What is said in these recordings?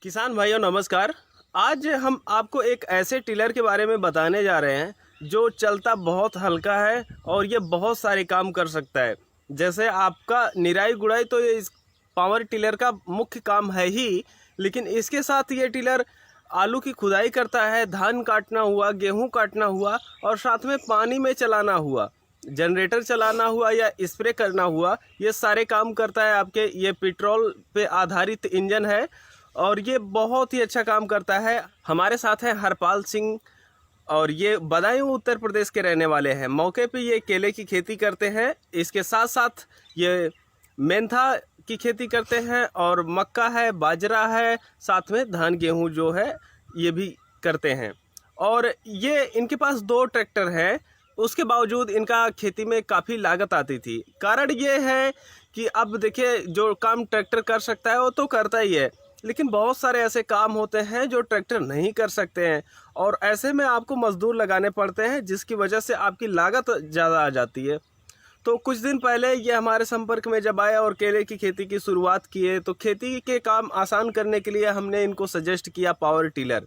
किसान भाइयों नमस्कार। आज हम आपको एक ऐसे टिलर के बारे में बताने जा रहे हैं जो चलता बहुत हल्का है और ये बहुत सारे काम कर सकता है। जैसे आपका निराई गुड़ाई तो ये इस पावर टिलर का मुख्य काम है ही, लेकिन इसके साथ ये टिलर आलू की खुदाई करता है, धान काटना हुआ, गेहूं काटना हुआ और साथ में पानी में चलाना हुआ, जनरेटर चलाना हुआ या स्प्रे करना हुआ, ये सारे काम करता है। आपके ये पेट्रोल पे आधारित इंजन है और ये बहुत ही अच्छा काम करता है। हमारे साथ हैं हरपाल सिंह और ये बदायूं उत्तर प्रदेश के रहने वाले हैं। मौके पे ये केले की खेती करते हैं, इसके साथ साथ ये मेंथा की खेती करते हैं और मक्का है, बाजरा है, साथ में धान गेहूं जो है ये भी करते हैं। और ये इनके पास 2 ट्रैक्टर हैं, उसके बावजूद इनका खेती में काफ़ी लागत आती थी। कारण ये है कि अब देखिए जो काम ट्रैक्टर कर सकता है वो तो करता ही है, लेकिन बहुत सारे ऐसे काम होते हैं जो ट्रैक्टर नहीं कर सकते हैं और ऐसे में आपको मजदूर लगाने पड़ते हैं, जिसकी वजह से आपकी लागत ज़्यादा आ जाती है। तो कुछ दिन पहले ये हमारे संपर्क में जब आए और केले की खेती की शुरुआत किए, तो खेती के काम आसान करने के लिए हमने इनको सजेस्ट किया पावर टिलर,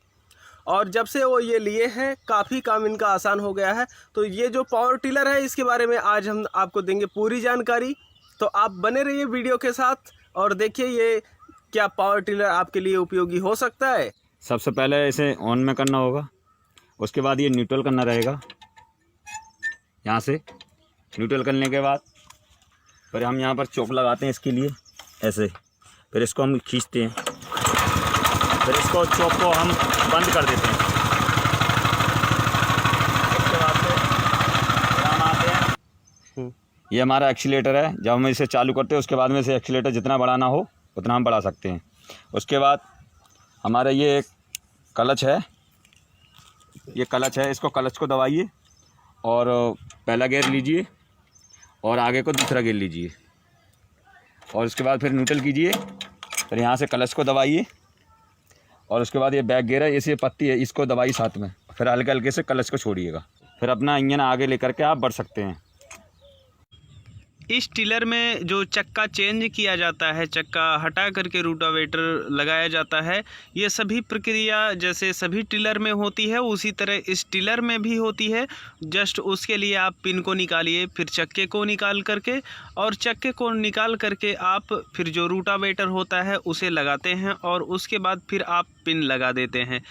और जब से वो ये लिए हैं काफ़ी काम इनका आसान हो गया है। तो ये जो पावर टिलर है इसके बारे में आज हम आपको देंगे पूरी जानकारी, तो आप बने रहिए वीडियो के साथ और देखिए ये क्या पावर टिलर आपके लिए उपयोगी हो सकता है। सबसे पहले इसे ऑन में करना होगा, उसके बाद ये न्यूट्रल करना रहेगा। यहाँ से न्यूट्रल करने के बाद फिर हम यहाँ पर चोक लगाते हैं इसके लिए ऐसे, फिर इसको हम खींचते हैं, फिर इसको चोक को हम बंद कर देते हैं। उसके बाद से हम आते हैं, ये हमारा एक्सीलेटर है। जब हम इसे चालू करते हैं उसके बाद में इसे एक्सीलेटर जितना बढ़ाना हो उतना हम बढ़ा सकते हैं। उसके बाद हमारा ये एक क्लच है, ये क्लच है, इसको क्लच को दबाइए और पहला गियर लीजिए और आगे को दूसरा गियर लीजिए और उसके बाद फिर न्यूट्रल कीजिए, फिर यहाँ से क्लच को दबाइए और उसके बाद ये बैक गियर है, इसे पत्ती है, इसको दबाइए साथ में, फिर हल्के हल्के से क्लच को छोड़िएगा, फिर अपना इंजन आगे लेकर के आप बढ़ सकते हैं। इस टिलर में जो चक्का चेंज किया जाता है, चक्का हटा करके रूटावेटर लगाया जाता है, ये सभी प्रक्रिया जैसे सभी टिलर में होती है उसी तरह इस टिलर में भी होती है। जस्ट उसके लिए आप पिन को निकालिए, फिर चक्के को निकाल करके और चक्के को निकाल करके आप फिर जो रूटावेटर होता है उसे लगाते हैं और उसके बाद फिर आप पिन लगा देते हैं।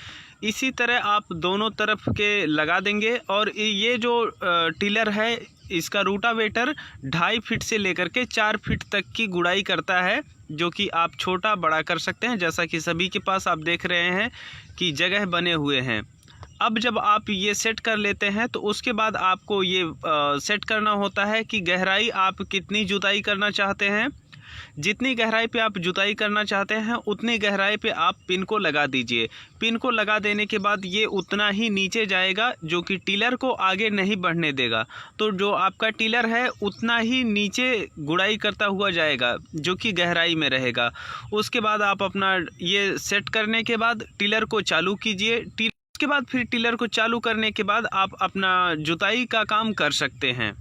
इसी तरह आप दोनों तरफ के लगा देंगे और ये जो टिलर है इसका रूटावेटर 2.5 फीट से लेकर के 4 फीट तक की गुड़ाई करता है, जो कि आप छोटा बड़ा कर सकते हैं। जैसा कि सभी के पास आप देख रहे हैं कि जगह बने हुए हैं। अब जब आप ये सेट कर लेते हैं तो उसके बाद आपको ये सेट करना होता है कि गहराई आप कितनी जुताई करना चाहते हैं। जितनी गहराई पे आप जुताई करना चाहते हैं उतनी गहराई पे आप पिन को लगा दीजिए। पिन को लगा देने के बाद ये उतना ही नीचे जाएगा जो कि टिलर को आगे नहीं बढ़ने देगा। तो जो आपका टिलर है उतना ही नीचे गुड़ाई करता हुआ जाएगा जो कि गहराई में रहेगा। उसके बाद आप अपना ये सेट करने के बाद टिलर को चालू कीजिए। उसके बाद फिर टिलर को चालू करने के बाद आप अपना जुताई का काम कर सकते हैं।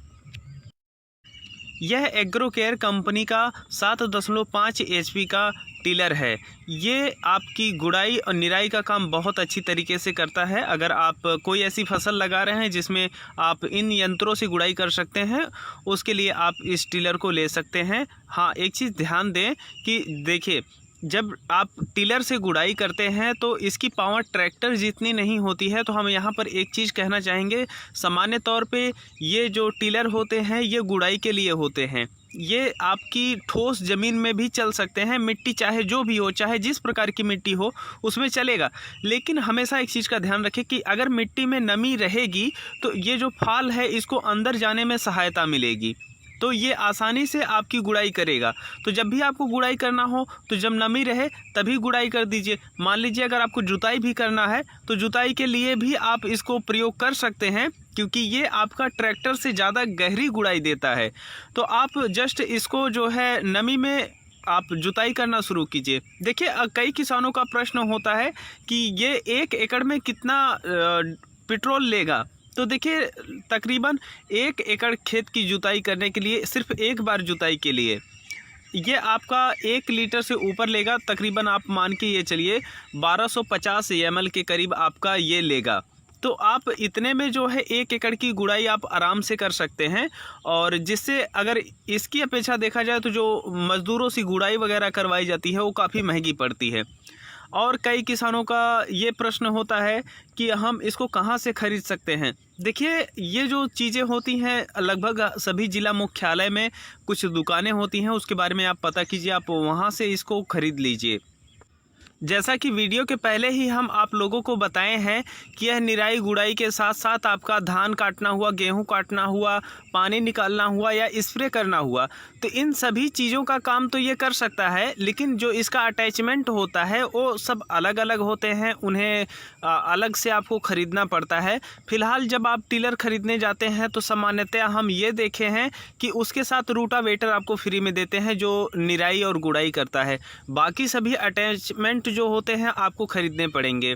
यह एग्रोकेयर कंपनी का 7.5 HP का टिलर है। ये आपकी गुड़ाई और निराई का काम बहुत अच्छी तरीके से करता है। अगर आप कोई ऐसी फसल लगा रहे हैं जिसमें आप इन यंत्रों से गुड़ाई कर सकते हैं, उसके लिए आप इस टिलर को ले सकते हैं। हाँ, एक चीज़ ध्यान दें कि देखिए, जब आप टिलर से गुड़ाई करते हैं तो इसकी पावर ट्रैक्टर जितनी नहीं होती है। तो हम यहाँ पर एक चीज़ कहना चाहेंगे, सामान्य तौर पे ये जो टिलर होते हैं ये गुड़ाई के लिए होते हैं, ये आपकी ठोस ज़मीन में भी चल सकते हैं। मिट्टी चाहे जो भी हो, चाहे जिस प्रकार की मिट्टी हो उसमें चलेगा। लेकिन हमेशा एक चीज़ का ध्यान रखें कि अगर मिट्टी में नमी रहेगी तो ये जो फाल है इसको अंदर जाने में सहायता मिलेगी, तो ये आसानी से आपकी गुड़ाई करेगा। तो जब भी आपको गुड़ाई करना हो तो जब नमी रहे तभी गुड़ाई कर दीजिए। मान लीजिए अगर आपको जुताई भी करना है तो जुताई के लिए भी आप इसको प्रयोग कर सकते हैं, क्योंकि ये आपका ट्रैक्टर से ज़्यादा गहरी गुड़ाई देता है। तो आप जस्ट इसको जो है नमी में आप जुताई करना शुरू कीजिए। देखिए कई किसानों का प्रश्न होता है कि ये 1 एकड़ में कितना पेट्रोल लेगा। तो देखिए तकरीबन 1 एकड़ खेत की जुताई करने के लिए सिर्फ एक बार जुताई के लिए ये आपका 1 लीटर से ऊपर लेगा। तकरीबन आप मान के ये चलिए 1250 ml के करीब आपका ये लेगा। तो आप इतने में जो है 1 एकड़ की गुड़ाई आप आराम से कर सकते हैं। और जिससे अगर इसकी अपेक्षा देखा जाए तो जो मज़दूरों से गुड़ाई वगैरह करवाई जाती है वो काफ़ी महंगी पड़ती है। और कई किसानों का ये प्रश्न होता है कि हम इसको कहाँ से ख़रीद सकते हैं। देखिए ये जो चीज़ें होती हैं लगभग सभी ज़िला मुख्यालय में कुछ दुकानें होती हैं, उसके बारे में आप पता कीजिए, आप वहाँ से इसको ख़रीद लीजिए। जैसा कि वीडियो के पहले ही हम आप लोगों को बताए हैं कि यह निराई गुड़ाई के साथ साथ आपका धान काटना हुआ, गेहूं काटना हुआ, पानी निकालना हुआ या स्प्रे करना हुआ, तो इन सभी चीज़ों का काम तो ये कर सकता है। लेकिन जो इसका अटैचमेंट होता है वो सब अलग अलग होते हैं, उन्हें अलग से आपको ख़रीदना पड़ता है। फ़िलहाल जब आप टिलर ख़रीदने जाते हैं तो सामान्यतः हम ये देखे हैं कि उसके साथ रूटावेटर आपको फ्री में देते हैं जो निराई और गुड़ाई करता है। बाकी सभी अटैचमेंट जो होते हैं आपको ख़रीदने पड़ेंगे।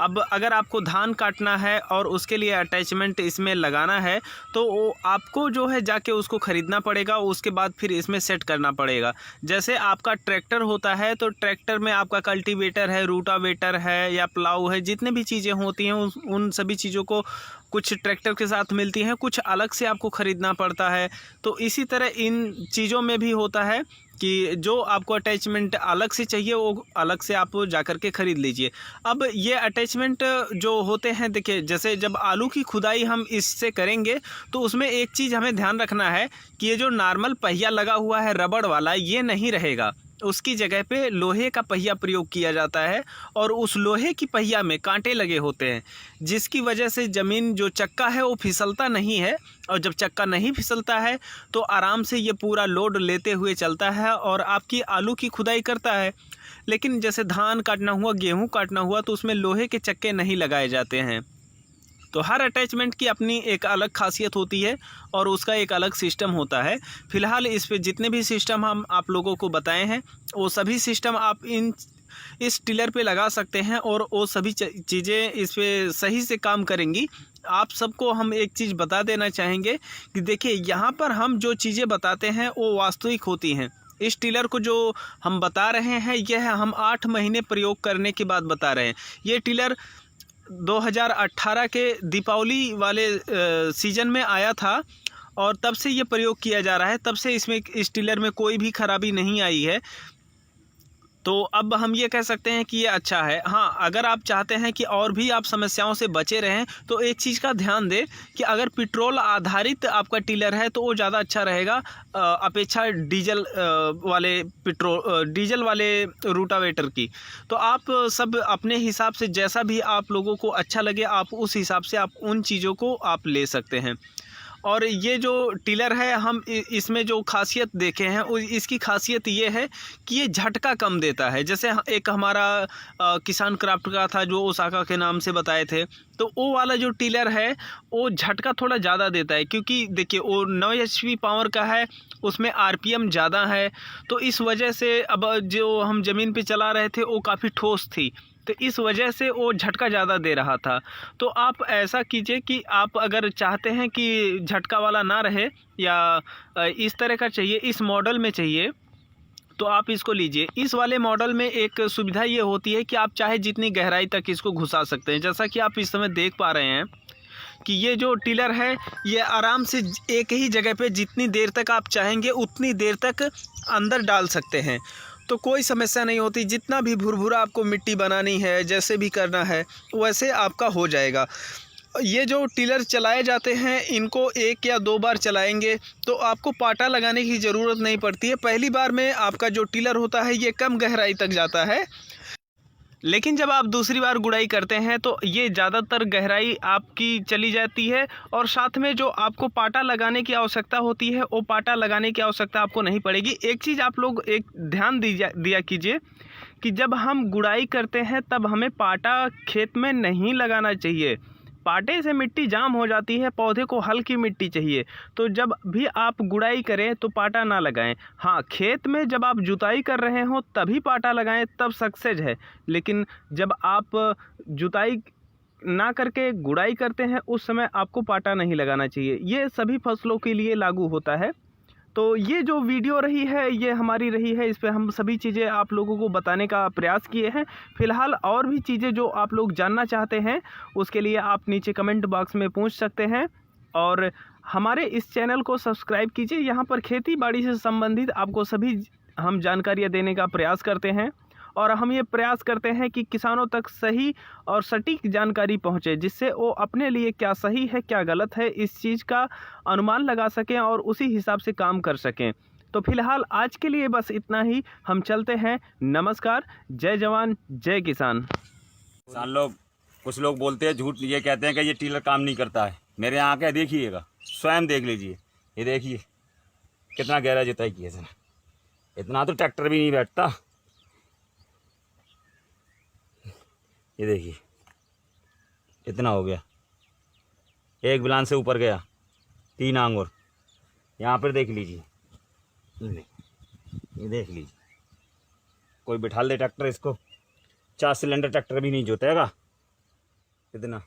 अब अगर आपको धान काटना है और उसके लिए अटैचमेंट इसमें लगाना है तो वो आपको जो है जाके उसको ख़रीदना पड़ेगा, उसके बाद फिर इसमें सेट करना पड़ेगा। जैसे आपका ट्रैक्टर होता है तो ट्रैक्टर में आपका कल्टीवेटर है, रूटावेटर है या प्लाऊ है, जितने भी चीज़ें होती हैं उन सभी चीज़ों को कुछ ट्रैक्टर के साथ मिलती हैं, कुछ अलग से आपको ख़रीदना पड़ता है। तो इसी तरह इन चीज़ों में भी होता है कि जो आपको अटैचमेंट अलग से चाहिए वो अलग से आप जा कर के ख़रीद लीजिए। अब ये अटैचमेंट जो होते हैं, देखिए जैसे जब आलू की खुदाई हम इससे करेंगे तो उसमें एक चीज़ हमें ध्यान रखना है कि ये जो नॉर्मल पहिया लगा हुआ है रबड़ वाला, ये नहीं रहेगा। उसकी जगह पे लोहे का पहिया प्रयोग किया जाता है और उस लोहे की पहिया में कांटे लगे होते हैं, जिसकी वजह से ज़मीन जो चक्का है वो फिसलता नहीं है। और जब चक्का नहीं फिसलता है तो आराम से ये पूरा लोड लेते हुए चलता है और आपकी आलू की खुदाई करता है। लेकिन जैसे धान काटना हुआ, गेहूँ काटना हुआ, तो उसमें लोहे के चक्के नहीं लगाए जाते हैं। तो हर अटैचमेंट की अपनी एक अलग खासियत होती है और उसका एक अलग सिस्टम होता है। फ़िलहाल इस पे जितने भी सिस्टम हम आप लोगों को बताए हैं वो सभी सिस्टम आप इस टिलर पे लगा सकते हैं और वो सभी चीज़ें इस पे सही से काम करेंगी। आप सबको हम एक चीज़ बता देना चाहेंगे कि देखिए यहाँ पर हम जो चीज़ें बताते हैं वो वास्तविक होती हैं। इस टिलर को जो हम बता रहे हैं यह हम 8 महीने प्रयोग करने के बाद बता रहे हैं। ये टिलर 2018 के दीपावली वाले सीज़न में आया था और तब से ये प्रयोग किया जा रहा है। तब से इसमें इस टिलर में कोई भी ख़राबी नहीं आई है। तो अब हम ये कह सकते हैं कि ये अच्छा है। हाँ, अगर आप चाहते हैं कि और भी आप समस्याओं से बचे रहें तो एक चीज़ का ध्यान दें कि अगर पेट्रोल आधारित आपका टिलर है तो वो ज़्यादा अच्छा रहेगा अपेक्षा डीजल वाले रूटावेटर की। तो आप सब अपने हिसाब से जैसा भी आप लोगों को अच्छा लगे आप उस हिसाब से आप उन चीज़ों को आप ले सकते हैं। और ये जो टिलर है हम इसमें जो खासियत देखे हैं इसकी खासियत ये है कि ये झटका कम देता है। जैसे एक हमारा किसान क्राफ्ट का था जो ओसाका के नाम से बताए थे, तो वो वाला जो टिलर है वो झटका थोड़ा ज़्यादा देता है, क्योंकि देखिए वो 9 HP पावर का है, उसमें RPM ज़्यादा है। तो इस वजह से अब जो हम ज़मीन पे चला रहे थे वो काफ़ी ठोस थी, तो इस वजह से वो झटका ज़्यादा दे रहा था। तो आप ऐसा कीजिए कि आप अगर चाहते हैं कि झटका वाला ना रहे या इस तरह का चाहिए, इस मॉडल में चाहिए, तो आप इसको लीजिए। इस वाले मॉडल में एक सुविधा ये होती है कि आप चाहे जितनी गहराई तक इसको घुसा सकते हैं। जैसा कि आप इस समय देख पा रहे हैं कि ये जो टिलर है ये आराम से एक ही जगह पे जितनी देर तक आप चाहेंगे उतनी देर तक अंदर डाल सकते हैं, तो कोई समस्या नहीं होती। जितना भी भुरभुरा आपको मिट्टी बनानी है, जैसे भी करना है वैसे आपका हो जाएगा। ये जो टिलर चलाए जाते हैं इनको 1 या 2 बार चलाएंगे तो आपको पाटा लगाने की ज़रूरत नहीं पड़ती है। पहली बार में आपका जो टिलर होता है ये कम गहराई तक जाता है, लेकिन जब आप दूसरी बार गुड़ाई करते हैं तो ये ज़्यादातर गहराई आपकी चली जाती है और साथ में जो आपको पाटा लगाने की आवश्यकता होती है वो पाटा लगाने की आवश्यकता आपको नहीं पड़ेगी। एक चीज़ आप लोग एक ध्यान दिया कीजिए कि जब हम गुड़ाई करते हैं तब हमें पाटा खेत में नहीं लगाना चाहिए। पाटे से मिट्टी जाम हो जाती है, पौधे को हल्की मिट्टी चाहिए। तो जब भी आप गुड़ाई करें तो पाटा ना लगाएं। हाँ, खेत में जब आप जुताई कर रहे हो तभी पाटा लगाएं, तब सक्सेस है। लेकिन जब आप जुताई ना करके गुड़ाई करते हैं उस समय आपको पाटा नहीं लगाना चाहिए। ये सभी फसलों के लिए लागू होता है। तो ये जो वीडियो रही है ये हमारी रही है, इस पे हम सभी चीज़ें आप लोगों को बताने का प्रयास किए हैं। फ़िलहाल और भी चीज़ें जो आप लोग जानना चाहते हैं उसके लिए आप नीचे कमेंट बॉक्स में पूछ सकते हैं और हमारे इस चैनल को सब्सक्राइब कीजिए। यहाँ पर खेती बाड़ी से संबंधित आपको सभी हम जानकारियाँ देने का प्रयास करते हैं और हम ये प्रयास करते हैं कि किसानों तक सही और सटीक जानकारी पहुंचे, जिससे वो अपने लिए क्या सही है क्या गलत है इस चीज़ का अनुमान लगा सकें और उसी हिसाब से काम कर सकें। तो फिलहाल आज के लिए बस इतना ही, हम चलते हैं। नमस्कार, जय जवान जय किसान। किसान लोग, कुछ लोग बोलते हैं झूठ, ये कहते हैं कि ये टीलर काम नहीं करता है। मेरे यहाँ आके देखिएगा, स्वयं देख लीजिए। ये देखिए कितना गहरा जुताई किया इसने, इतना तो ट्रैक्टर भी नहीं बैठता। ये देखिए इतना हो गया, एक बिलान से ऊपर गया, 3 आंगुर। यहाँ पर देख लीजिए, ये देख लीजिए, कोई बिठा दे ट्रैक्टर इसको, 4 सिलेंडर ट्रैक्टर भी नहीं जोतेगा इतना।